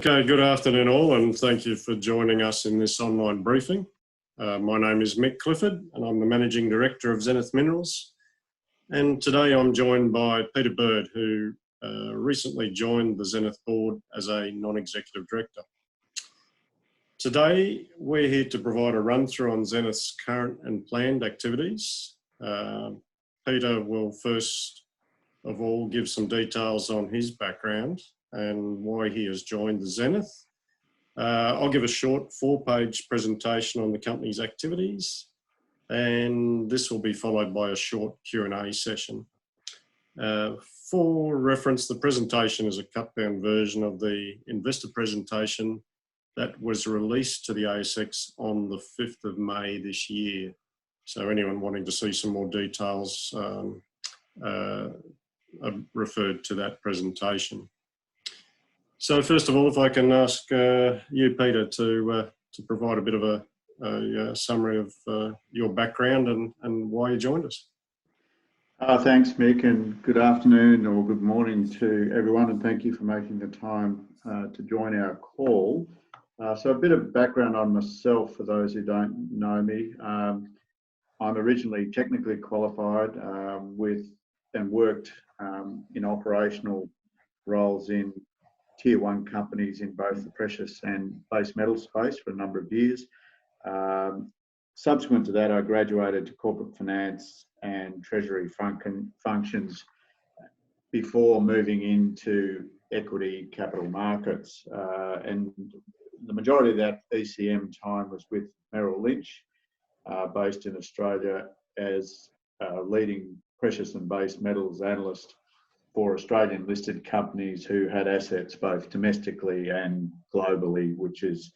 Okay, good afternoon all, and thank you for joining us in this online briefing. My name is Mick Clifford, and I'm the Managing Director of Zenith Minerals. And today I'm joined by Peter Bird, who recently joined the Zenith board as a non-executive director. Today, we're here to provide a run-through on Zenith's current and planned activities. Peter will first of all give some details on his background and why he has joined the Zenith. I'll give a short 4-page presentation on the company's activities, and this will be followed by a short Q&A session. For reference, the presentation is a cut-down version of the investor presentation that was released to the ASX on the 5th of May this year. So anyone wanting to see some more details, I've referred to that presentation. So first of all, if I can ask you, Peter, to provide a bit of a summary of your background and why you joined us. Thanks, Mick, and good afternoon or good morning to everyone, and thank you for making the time to join our call. So a bit of background on myself for those who don't know me. I'm originally technically qualified and worked in operational roles in Tier 1 companies in both the precious and base metal space for a number of years. Subsequent to that, I graduated to corporate finance and treasury functions before moving into equity capital markets. And the majority of that ECM time was with Merrill Lynch, based in Australia, as a leading precious and base metals analyst for Australian listed companies who had assets both domestically and globally, which is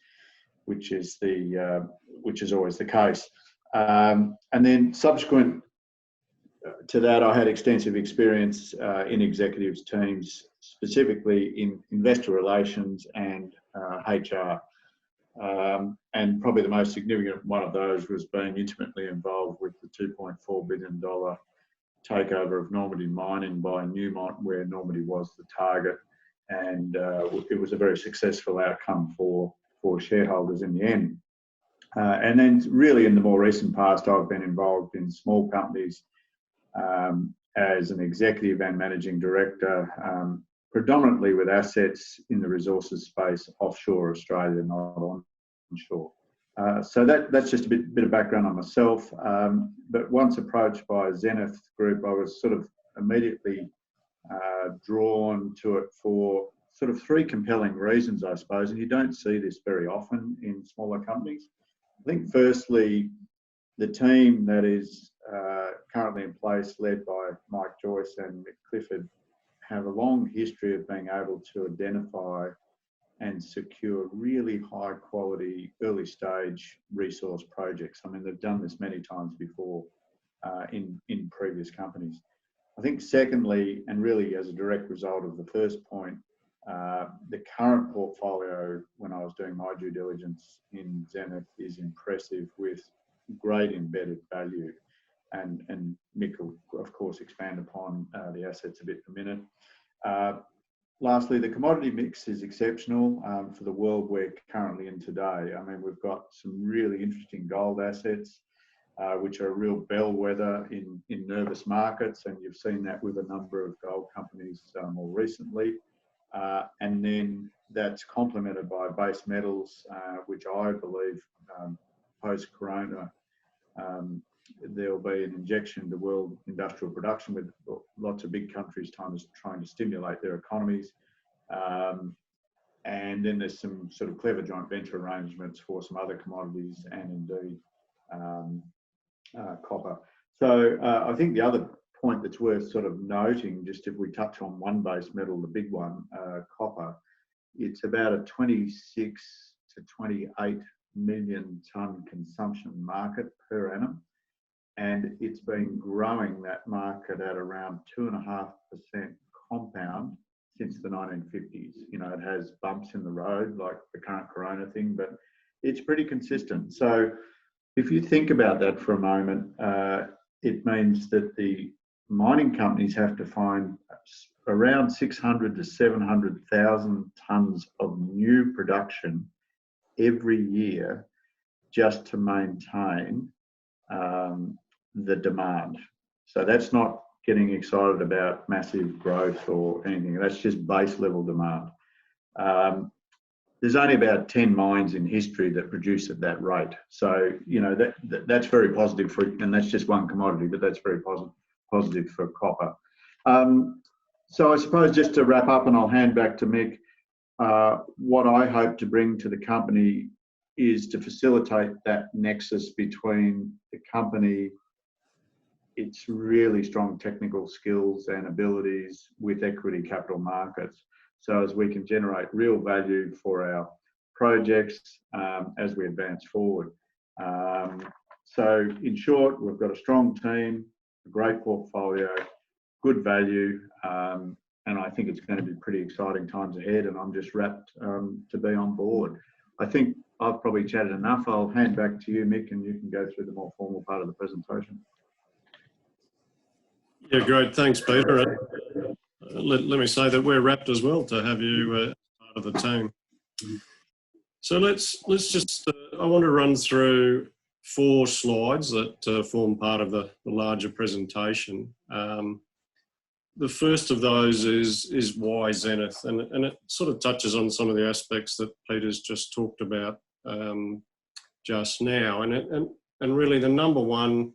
always the case. And then subsequent to that, I had extensive experience in executives teams, specifically in investor relations and HR. And probably the most significant one of those was being intimately involved with the $2.4 billion takeover of Normandy Mining by Newmont, where Normandy was the target, and it was a very successful outcome for shareholders in the end. And then really in the more recent past, I've been involved in small companies as an executive and managing director, predominantly with assets in the resources space offshore Australia, not onshore. So that's just a bit of background on myself. But once approached by Zenith Group, I was sort of immediately drawn to it for sort of 3 compelling reasons, I suppose, and you don't see this very often in smaller companies. I think firstly, the team that is currently in place, led by Mike Joyce and Mick Clifford, have a long history of being able to identify and secure really high quality early stage resource projects. I mean, they've done this many times before in previous companies. I think secondly, and really as a direct result of the first point, the current portfolio, when I was doing my due diligence in Zenith, is impressive with great embedded value. And Mick will, of course, expand upon the assets a bit in a minute. Lastly, the commodity mix is exceptional for the world we're currently in today. I mean, we've got some really interesting gold assets, which are a real bellwether in nervous markets, and you've seen that with a number of gold companies more recently. And then that's complemented by base metals, which I believe post-corona, there'll be an injection to world industrial production with lots of big countries trying to stimulate their economies. And then there's some sort of clever joint venture arrangements for some other commodities and indeed copper. So I think the other point that's worth sort of noting, just if we touch on one base metal, the big one, copper, it's about a 26 to 28 million tonne consumption market per annum. And it's been growing that market at around 2.5% compound since the 1950s. You know, it has bumps in the road like the current corona thing, but it's pretty consistent. So if you think about that for a moment, it means that the mining companies have to find around 600 to 700,000 tonnes of new production every year just to maintain the demand. So that's not getting excited about massive growth or anything. That's just base level demand. There's only about 10 mines in history that produce at that rate. So, you know, that's very positive for, and that's just one commodity, but that's very positive for copper. So I suppose just to wrap up, and I'll hand back to Mick, what I hope to bring to the company is to facilitate that nexus between the company, its really strong technical skills and abilities with equity capital markets, so as we can generate real value for our projects as we advance forward. So in short, we've got a strong team, a great portfolio, good value, and I think it's going to be pretty exciting times ahead, and I'm just rapt to be on board. I think I've probably chatted enough. I'll hand back to you, Mick, and you can go through the more formal part of the presentation. Yeah, great. Thanks, Peter. Let me say that we're rapt as well to have you part of the team. So let's just, I want to run through 4 slides that form part of the larger presentation. The first of those is why Zenith, and it sort of touches on some of the aspects that Peter's just talked about just now. And really the number one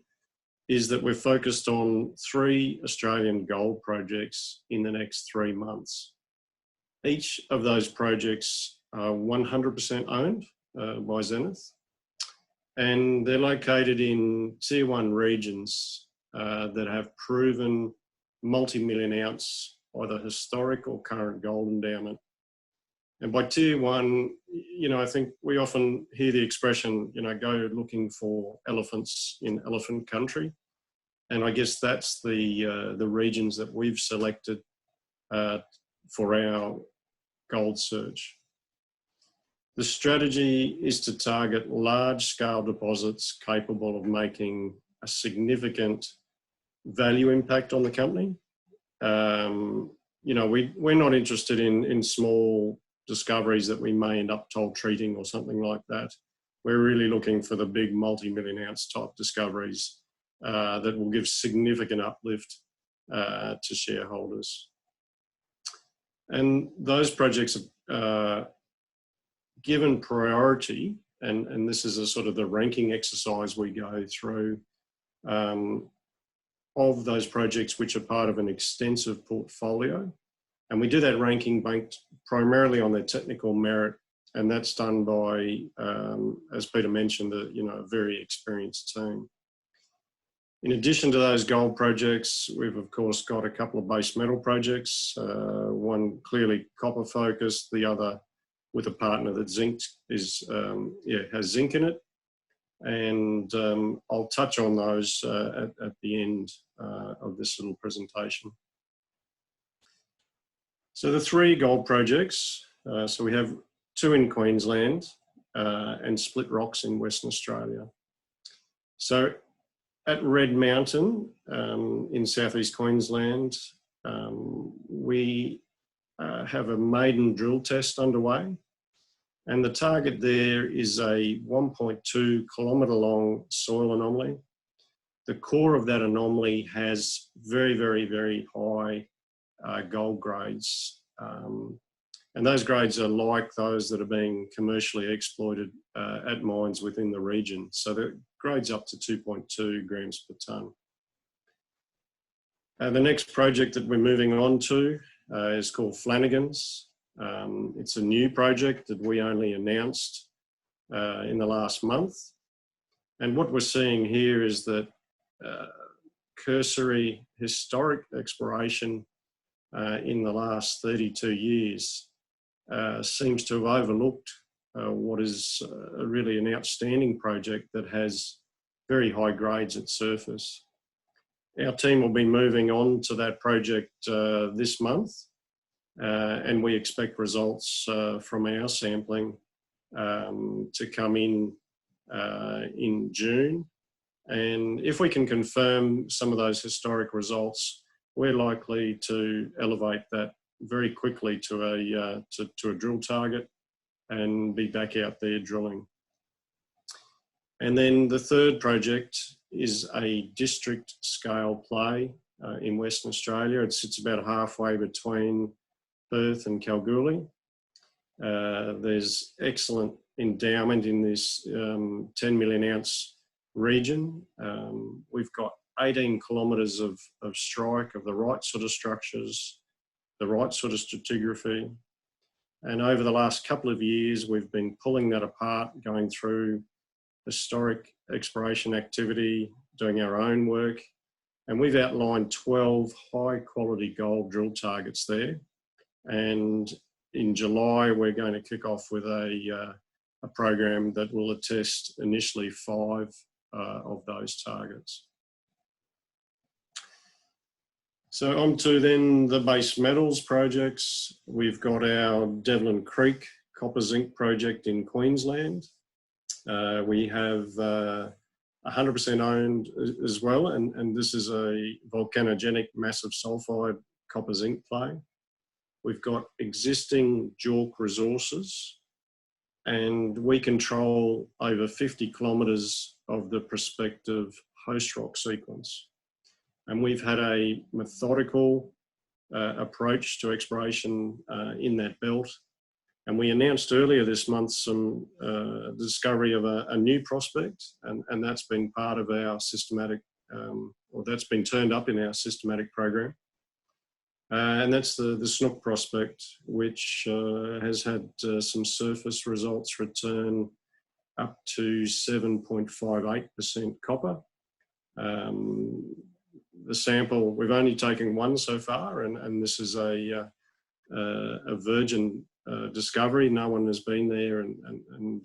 is that we're focused on 3 Australian gold projects in the next 3 months. Each of those projects are 100% owned by Zenith, and they're located in Tier 1 regions that have proven multi-million ounce, either historic or current gold endowment. And by Tier 1, you know, I think we often hear the expression, you know, go looking for elephants in elephant country. And I guess that's the regions that we've selected for our gold search. The strategy is to target large-scale deposits capable of making a significant value impact on the company. You know, we're not interested in small discoveries that we may end up toll treating or something like that. We're really looking for the big multi-million ounce type discoveries that will give significant uplift to shareholders. And those projects are given priority, and this is a sort of the ranking exercise we go through of those projects which are part of an extensive portfolio. And we do that ranking based primarily on their technical merit, and that's done by, as Peter mentioned, a very experienced team. In addition to those gold projects, we've of course got a couple of base metal projects, one clearly copper focused, the other with a partner that has zinc in it. And I'll touch on those at the end of this little presentation. So the 3 gold projects, so we have 2 in Queensland and Split Rocks in Western Australia. So at Red Mountain in southeast Queensland, we have a maiden drill test underway, and the target there is a 1.2 kilometre long soil anomaly. The core of that anomaly has very, very, very high gold grades, and those grades are like those that are being commercially exploited at mines within the region. So the grades up to 2.2 grams per tonne. The next project that we're moving on to is called Flannigans. It's a new project that we only announced in the last month. And what we're seeing here is that cursory historic exploration in the last 32 years seems to have overlooked what is really an outstanding project that has very high grades at surface. Our team will be moving on to that project this month, and we expect results from our sampling to come in June, And if we can confirm some of those historic results, we're likely to elevate that very quickly to a drill target and be back out there drilling. And then the third project is a district scale play in Western Australia. It sits about halfway between Perth and Kalgoorlie. There's excellent endowment in this 10 million ounce region. We've got 18 kilometres of strike of the right sort of structures, the right sort of stratigraphy. And over the last couple of years, we've been pulling that apart, going through historic exploration activity, doing our own work. And we've outlined 12 high quality gold drill targets there. And in July, we're going to kick off with a program that will attest initially 5 of those targets. So on to then the base metals projects. We've got our Devlin Creek copper zinc project in Queensland. We have 100% owned as well, and this is a volcanogenic massive sulfide copper zinc play. We've got existing JORC resources, and we control over 50 kilometres of the prospective host rock sequence. And we've had a methodical approach to exploration in that belt. And we announced earlier this month some discovery of a new prospect, and that's been part of our systematic, or that's been turned up in our systematic program. And that's the Snook prospect, which has had some surface results return up to 7.58% copper. The sample, we've only taken one so far, and this is a virgin discovery. No one has been there and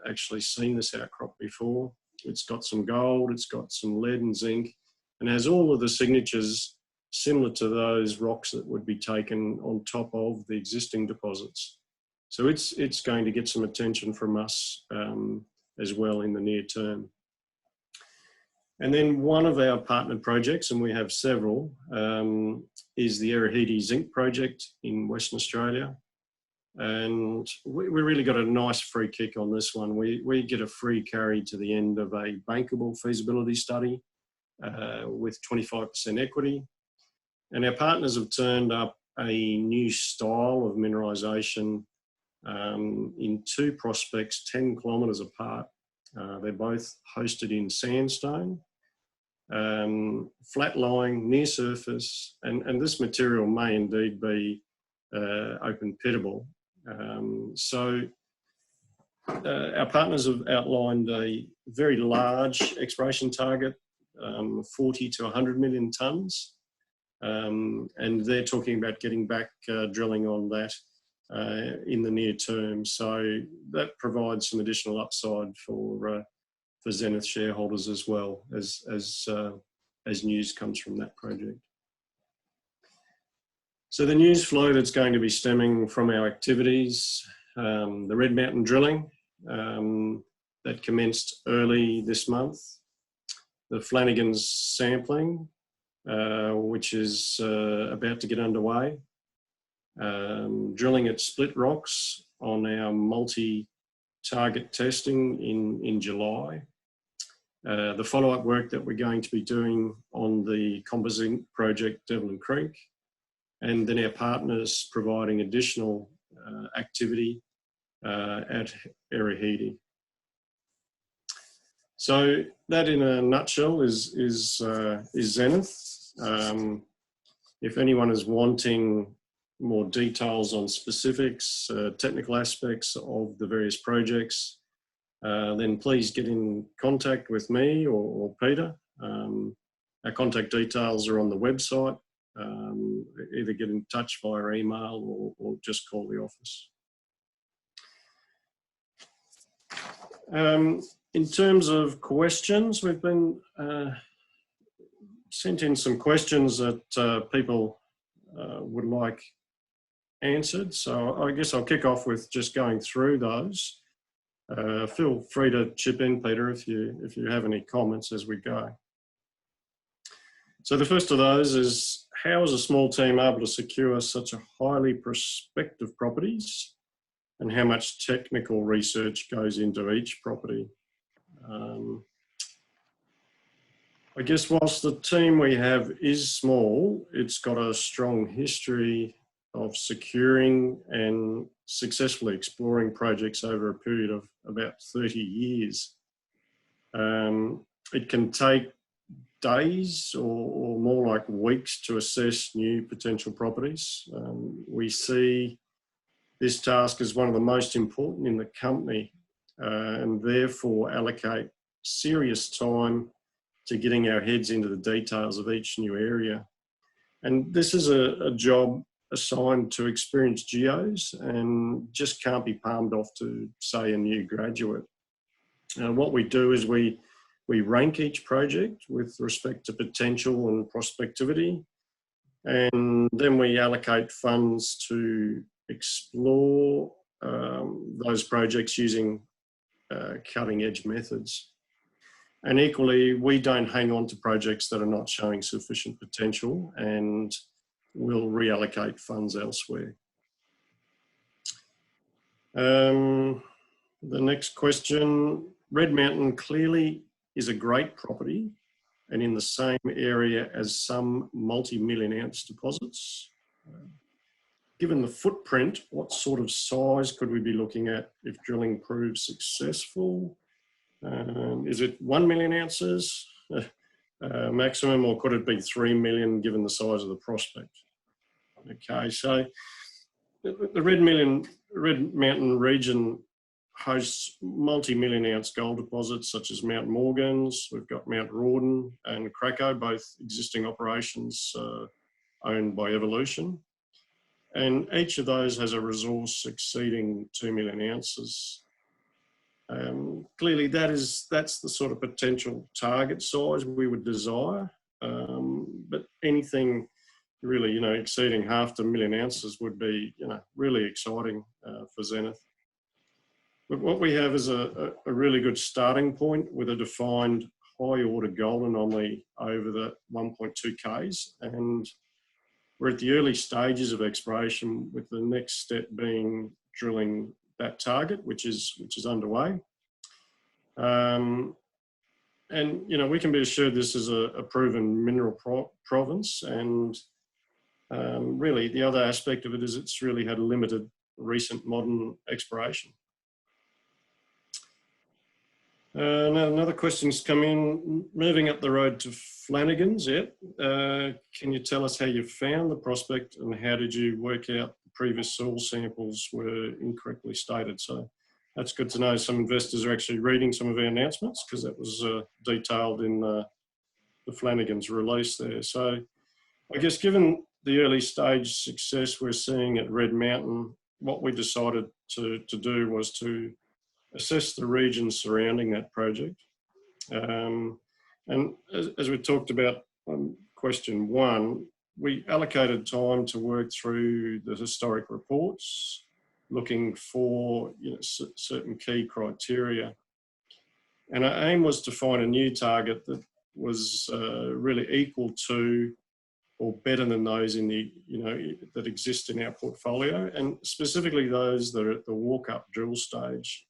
actually seen this outcrop before. It's got some gold, it's got some lead and zinc, and has all of the signatures similar to those rocks that would be taken on top of the existing deposits. So it's going to get some attention from us as well in the near term. And then one of our partnered projects, and we have several, is the Erahidi Zinc project in Western Australia. And we really got a nice free kick on this one. We get a free carry to the end of a bankable feasibility study with 25% equity. And our partners have turned up a new style of mineralisation in 2 prospects 10 kilometres apart. They're both hosted in sandstone, flat-lying, near surface, and this material may indeed be open pittable. So our partners have outlined a very large exploration target, 40 to 100 million tonnes, and they're talking about getting back drilling on that in the near term. So that provides some additional upside for Zenith shareholders as well as news comes from that project. So the news flow that's going to be stemming from our activities, the Red Mountain drilling that commenced early this month, the Flannigans sampling, which is about to get underway, drilling at split rocks on our multi-target testing in July, the follow-up work that we're going to be doing on the composite project Devlin Creek, and then our partners providing additional activity at Erahidi. So that in a nutshell is Zenith. If anyone is wanting more details on specifics, technical aspects of the various projects, then please get in contact with me or Peter. Our contact details are on the website. Either get in touch via email or just call the office. In terms of questions, we've been sent in some questions that people would like answered. So I guess I'll kick off with just going through those. Feel free to chip in, Peter, if you have any comments as we go. So the first of those is, how is a small team able to secure such a highly prospective properties, and how much technical research goes into each property? I guess whilst the team we have is small, it's got a strong history of securing and successfully exploring projects over a period of about 30 years. It can take days or more like weeks to assess new potential properties. We see this task as one of the most important in the company, and therefore allocate serious time to getting our heads into the details of each new area. And this is a job assigned to experienced geos and just can't be palmed off to, say, a new graduate. What we do is we rank each project with respect to potential and prospectivity, and then we allocate funds to explore those projects using cutting edge methods. And equally, we don't hang on to projects that are not showing sufficient potential, and we'll reallocate funds elsewhere. The next question, Red Mountain clearly is a great property and in the same area as some multi-million ounce deposits. Given the footprint, what sort of size could we be looking at if drilling proves successful? Is it 1 million ounces maximum, or could it be 3 million given the size of the prospect? Okay, so the Red Mountain region hosts multi-million ounce gold deposits such as Mount Morgans, we've got Mount Rawdon and Krakow, both existing operations owned by Evolution. And each of those has a resource exceeding 2 million ounces. Clearly that's the sort of potential target size we would desire, but anything really, exceeding 500,000 ounces would be, really exciting for Zenith. But what we have is a really good starting point with a defined high order gold anomaly over the 1.2 Ks, and we're at the early stages of exploration, with the next step being drilling that target, which is underway. And we can be assured this is a proven mineral province, and really the other aspect of it is it's really had limited recent modern exploration. Now another question's come in, moving up the road to Flannigans. Can you tell us how you found the prospect, and how did you work out the previous soil samples were incorrectly stated? So that's good to know some investors are actually reading some of our announcements, because that was detailed in the Flannigans release there. So I guess given the early stage success we're seeing at Red Mountain, what we decided to do was to assess the region surrounding that project. And as we talked about on question 1, we allocated time to work through the historic reports, looking for certain key criteria. And our aim was to find a new target that was really equal to or better than those in the that exist in our portfolio, and specifically those that are at the walk-up drill stage,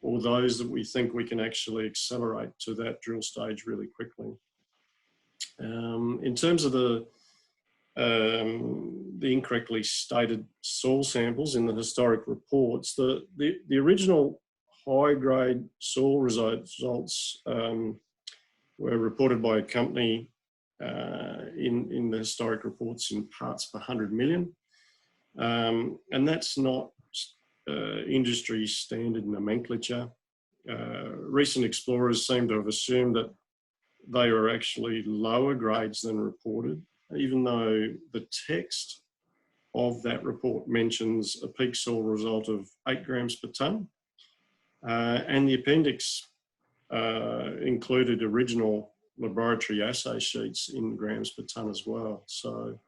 or those that we think we can actually accelerate to that drill stage really quickly. In terms of the incorrectly stated soil samples in the historic reports, the original high-grade soil results were reported by a company in the historic reports in parts per 100 million, and that's not industry standard nomenclature. Recent explorers seem to have assumed that they were actually lower grades than reported, even though the text of that report mentions a peak soil result of 8 grams per tonne, and the appendix included original laboratory assay sheets in grams per tonne as well. So,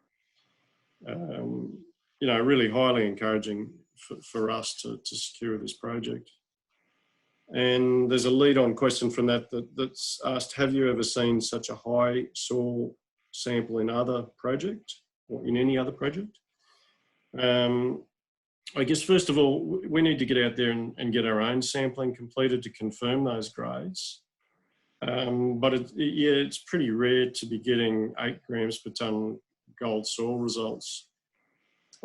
really highly encouraging for us to secure this project. And there's a lead-on question from that's asked, have you ever seen such a high soil sample in other project or in any other project? I guess, first of all, we need to get out there and get our own sampling completed to confirm those grades. But it's pretty rare to be getting 8 grams per tonne gold soil results.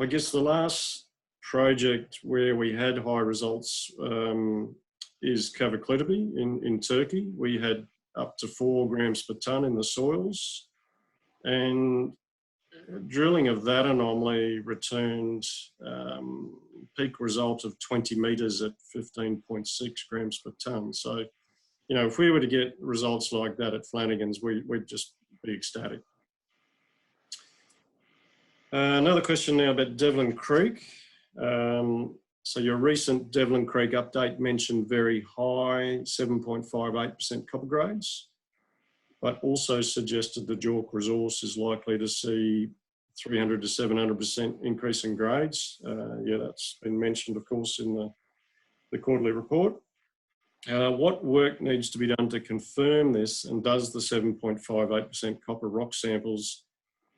I guess the last project where we had high results is Kavaklitabi in Turkey. We had up to 4 grams per tonne in the soils, and drilling of that anomaly returned peak result of 20 metres at 15.6 grams per tonne. So, you know, if we were to get results like that at Flannigans, we'd just be ecstatic. Another question now about Devlin Creek. So your recent Devlin Creek update mentioned very high 7.58% copper grades, but also suggested the JORC resource is likely to see 300 to 700% increase in grades. Yeah, that's been mentioned, of course, in the quarterly report. What work needs to be done to confirm this, and does the 7.58% copper rock samples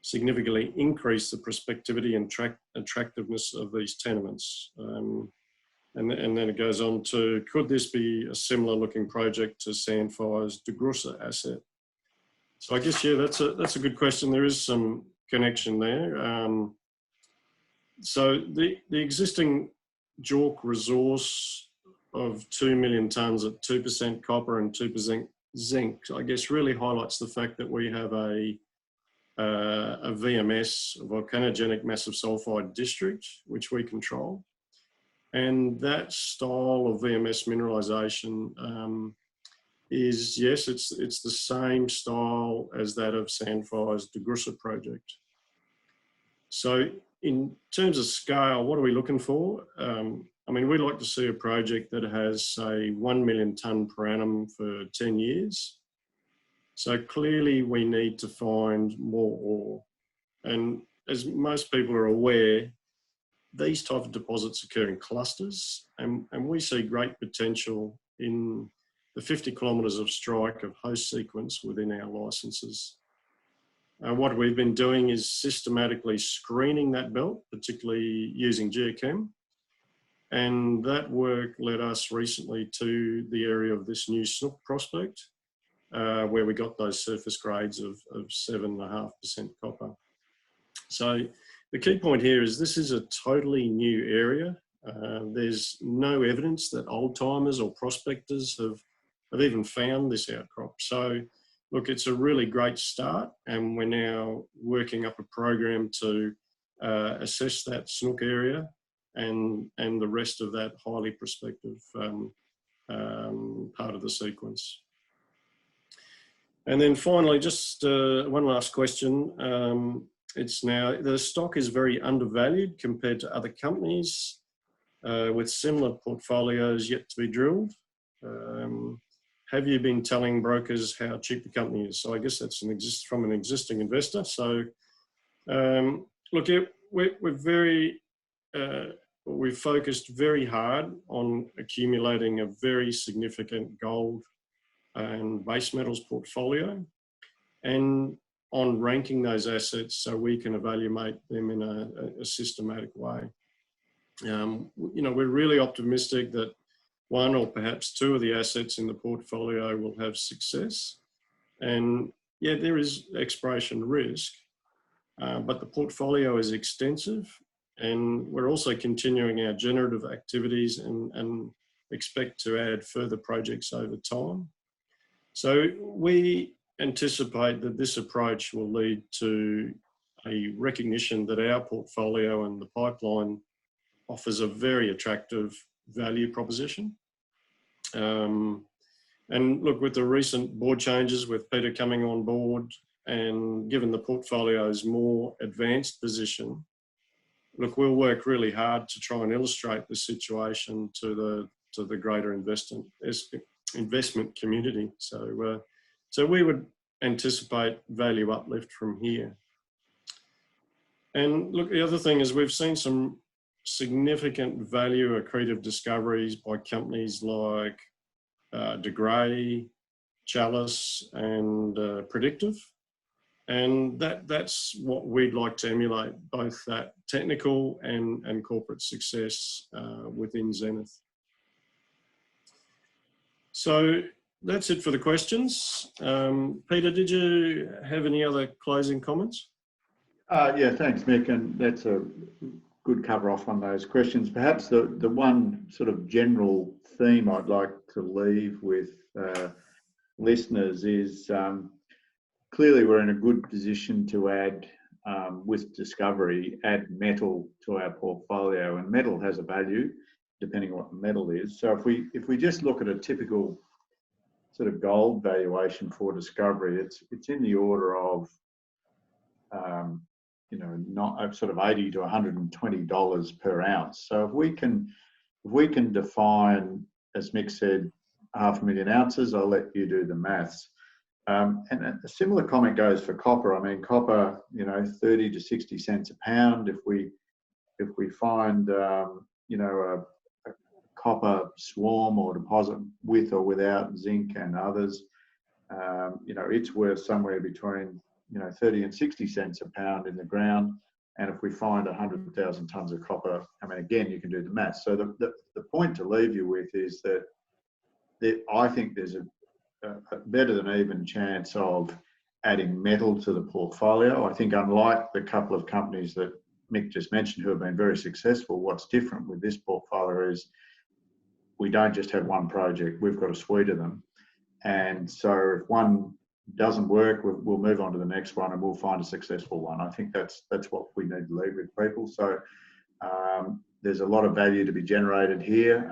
significantly increase the prospectivity and attractiveness of these tenements? And then it goes on to, could this be a similar looking project to Sandfire's De Grussa asset? So I guess, yeah, that's a good question. There is some connection there. So the existing JORC resource of 2 million tonnes at 2% copper and 2% zinc, I guess, really highlights the fact that we have a VMS, a volcanogenic massive sulfide district, which we control. And that style of VMS mineralisation is, yes, it's the same style as that of Sandfire's De Grussa project. So in terms of scale, what are we looking for? I mean, we'd like to see a project that has, say, 1 million tonne per annum for 10 years. So clearly we need to find more ore. And as most people are aware, these type of deposits occur in clusters, and we see great potential in the 50 kilometres of strike of host sequence within our licences. What we've been doing is systematically screening that belt, particularly using geochem, and that work led us recently to the area of this new Snook prospect, where we got those surface grades of 7.5% copper. So the key point here is this is a totally new area. There's no evidence that old timers or prospectors have even found this outcrop. So look, it's a really great start, and we're now working up a program to assess that Snook area and the rest of that highly prospective part of the sequence. And then finally, just one last question. It's now, the stock is very undervalued compared to other companies with similar portfolios yet to be drilled. Have you been telling brokers how cheap the company is? So I guess that's from an existing investor. So look, we've focused very hard on accumulating a very significant gold and base metals portfolio, and on ranking those assets so we can evaluate them in a systematic way. You know, we're really optimistic that one or perhaps two of the assets in the portfolio will have success. And yeah, there is exploration risk, but the portfolio is extensive, and we're also continuing our generative activities and expect to add further projects over time. So we anticipate that this approach will lead to a recognition that our portfolio and the pipeline offers a very attractive value proposition. And look, with the recent board changes, with Peter coming on board, and given the portfolio's more advanced position, look, we'll work really hard to try and illustrate the situation to the greater investment community. So we would anticipate value uplift from here. And look, the other thing is we've seen some significant value accretive discoveries by companies like De Grey, Chalice, and Predictive. And that's what we'd like to emulate, both that technical and corporate success within Zenith. So that's it for the questions. Peter, did you have any other closing comments? Yeah, thanks, Mick, and that's a good cover off on those questions. Perhaps the one sort of general theme I'd like to leave with listeners is clearly we're in a good position to add, with discovery, add metal to our portfolio, and metal has a value depending on what the metal is. So if we just look at a typical sort of gold valuation for discovery, it's in the order of not sort of $80 to $120 per ounce. So if we can define, as Mick said, 500,000 ounces, I'll let you do the maths. And a similar comment goes for copper. I mean, copper, 30 to 60 cents a pound. If we find, a copper swarm or deposit with or without zinc and others, it's worth somewhere between 30 and 60 cents a pound in the ground. And if we find 100,000 tonnes of copper, I mean, again, you can do the math. So the point to leave you with is that I think there's a better than even chance of adding metal to the portfolio. I think unlike the couple of companies that Mick just mentioned who have been very successful, what's different with this portfolio is we don't just have one project, we've got a suite of them. And so if one doesn't work, we'll move on to the next one and we'll find a successful one. I think that's what we need to leave with people. So there's a lot of value to be generated here,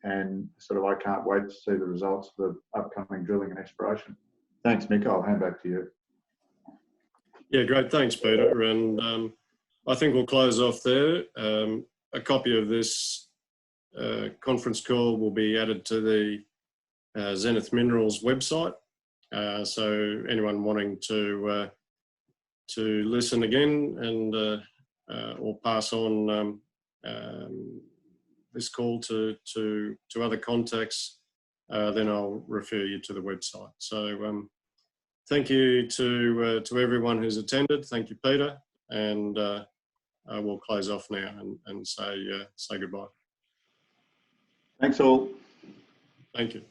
and sort of I can't wait to see the results of the upcoming drilling and exploration. Thanks, Mick. I'll hand back to you. Yeah, great. Thanks, Peter. And I think we'll close off there. A copy of this conference call will be added to the Zenith Minerals website. So anyone wanting to listen again and or pass on this call to other contacts, then I'll refer you to the website. So thank you to everyone who's attended. Thank you, Peter, and we'll close off now and say goodbye. Thanks all. Thank you.